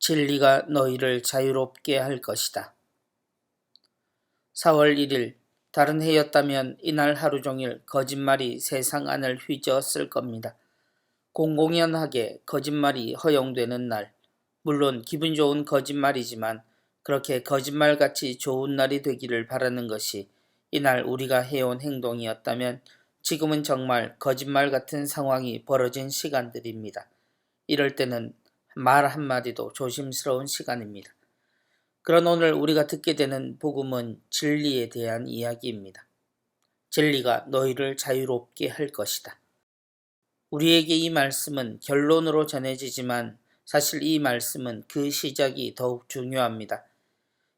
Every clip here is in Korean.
진리가 너희를 자유롭게 할 것이다. 4월 1일 다른 해였다면 이날 하루 종일 거짓말이 세상 안을 휘저었을 겁니다. 공공연하게 거짓말이 허용되는 날, 물론 기분 좋은 거짓말이지만 그렇게 거짓말같이 좋은 날이 되기를 바라는 것이 이날 우리가 해온 행동이었다면 지금은 정말 거짓말 같은 상황이 벌어진 시간들입니다. 이럴 때는 말 한마디도 조심스러운 시간입니다. 그런 오늘 우리가 듣게 되는 복음은 진리에 대한 이야기입니다. 진리가 너희를 자유롭게 할 것이다. 우리에게 이 말씀은 결론으로 전해지지만 사실 이 말씀은 그 시작이 더욱 중요합니다.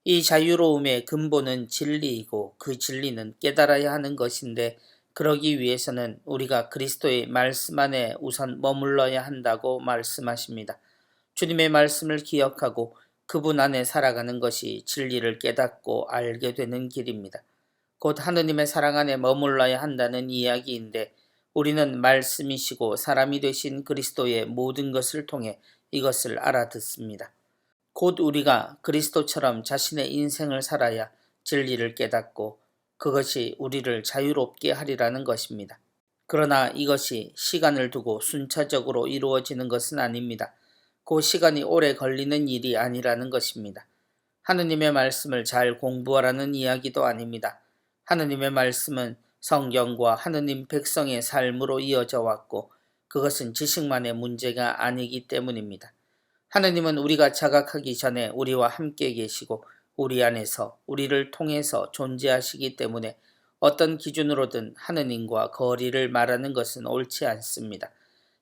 이 자유로움의 근본은 진리이고 그 진리는 깨달아야 하는 것인데 그러기 위해서는 우리가 그리스도의 말씀 안에 우선 머물러야 한다고 말씀하십니다. 주님의 말씀을 기억하고 그분 안에 살아가는 것이 진리를 깨닫고 알게 되는 길입니다. 곧 하느님의 사랑 안에 머물러야 한다는 이야기인데 우리는 말씀이시고 사람이 되신 그리스도의 모든 것을 통해 이것을 알아듣습니다. 곧 우리가 그리스도처럼 자신의 인생을 살아야 진리를 깨닫고 그것이 우리를 자유롭게 하리라는 것입니다. 그러나 이것이 시간을 두고 순차적으로 이루어지는 것은 아닙니다. 그 시간이 오래 걸리는 일이 아니라는 것입니다. 하느님의 말씀을 잘 공부하라는 이야기도 아닙니다. 하느님의 말씀은 성경과 하느님 백성의 삶으로 이어져 왔고 그것은 지식만의 문제가 아니기 때문입니다. 하느님은 우리가 자각하기 전에 우리와 함께 계시고 우리 안에서 우리를 통해서 존재하시기 때문에 어떤 기준으로든 하느님과 거리를 말하는 것은 옳지 않습니다.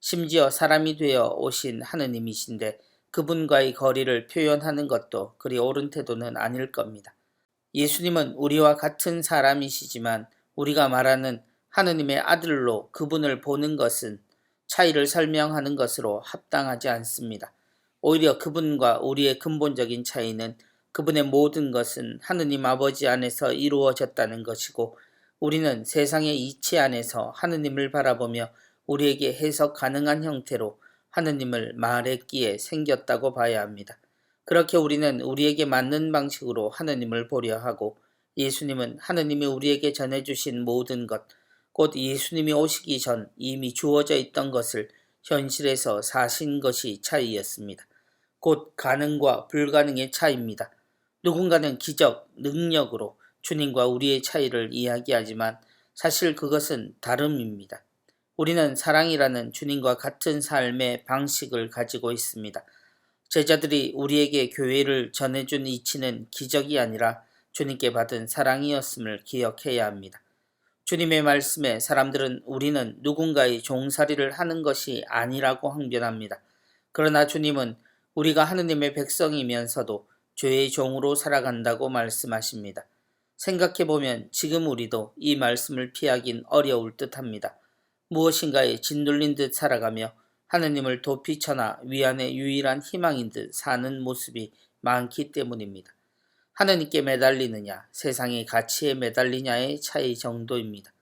심지어 사람이 되어 오신 하느님이신데 그분과의 거리를 표현하는 것도 그리 옳은 태도는 아닐 겁니다. 예수님은 우리와 같은 사람이시지만 우리가 말하는 하느님의 아들로 그분을 보는 것은 차이를 설명하는 것으로 합당하지 않습니다. 오히려 그분과 우리의 근본적인 차이는 그분의 모든 것은 하느님 아버지 안에서 이루어졌다는 것이고 우리는 세상의 이치 안에서 하느님을 바라보며 우리에게 해석 가능한 형태로 하느님을 말했기에 생겼다고 봐야 합니다. 그렇게 우리는 우리에게 맞는 방식으로 하느님을 보려 하고 예수님은 하느님이 우리에게 전해주신 모든 것, 곧 예수님이 오시기 전 이미 주어져 있던 것을 현실에서 사신 것이 차이였습니다. 곧 가능과 불가능의 차이입니다. 누군가는 기적, 능력으로 주님과 우리의 차이를 이야기하지만 사실 그것은 다름입니다. 우리는 사랑이라는 주님과 같은 삶의 방식을 가지고 있습니다. 제자들이 우리에게 교회를 전해준 이치는 기적이 아니라 주님께 받은 사랑이었음을 기억해야 합니다. 주님의 말씀에 사람들은 우리는 누군가의 종살이를 하는 것이 아니라고 항변합니다. 그러나 주님은 우리가 하느님의 백성이면서도 죄의 종으로 살아간다고 말씀하십니다. 생각해보면 지금 우리도 이 말씀을 피하긴 어려울 듯합니다. 무엇인가에 짓눌린 듯 살아가며 하느님을 도피쳐나 위안의 유일한 희망인 듯 사는 모습이 많기 때문입니다. 하느님께 매달리느냐 세상의 가치에 매달리냐의 차이 정도입니다.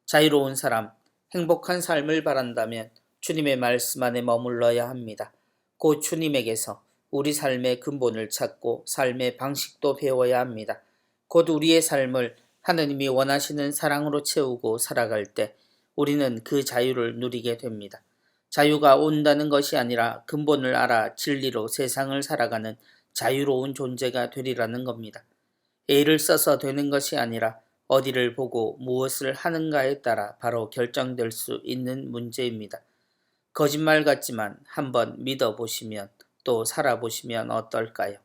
자유로운 사람, 행복한 삶을 바란다면 주님의 말씀 안에 머물러야 합니다. 곧 주님에게서 우리 삶의 근본을 찾고 삶의 방식도 배워야 합니다. 곧 우리의 삶을 하느님이 원하시는 사랑으로 채우고 살아갈 때 우리는 그 자유를 누리게 됩니다. 자유가 온다는 것이 아니라 근본을 알아 진리로 세상을 살아가는 자유로운 존재가 되리라는 겁니다. 애를 써서 되는 것이 아니라 어디를 보고 무엇을 하는가에 따라 바로 결정될 수 있는 문제입니다. 거짓말 같지만 한번 믿어보시면 또 살아보시면 어떨까요?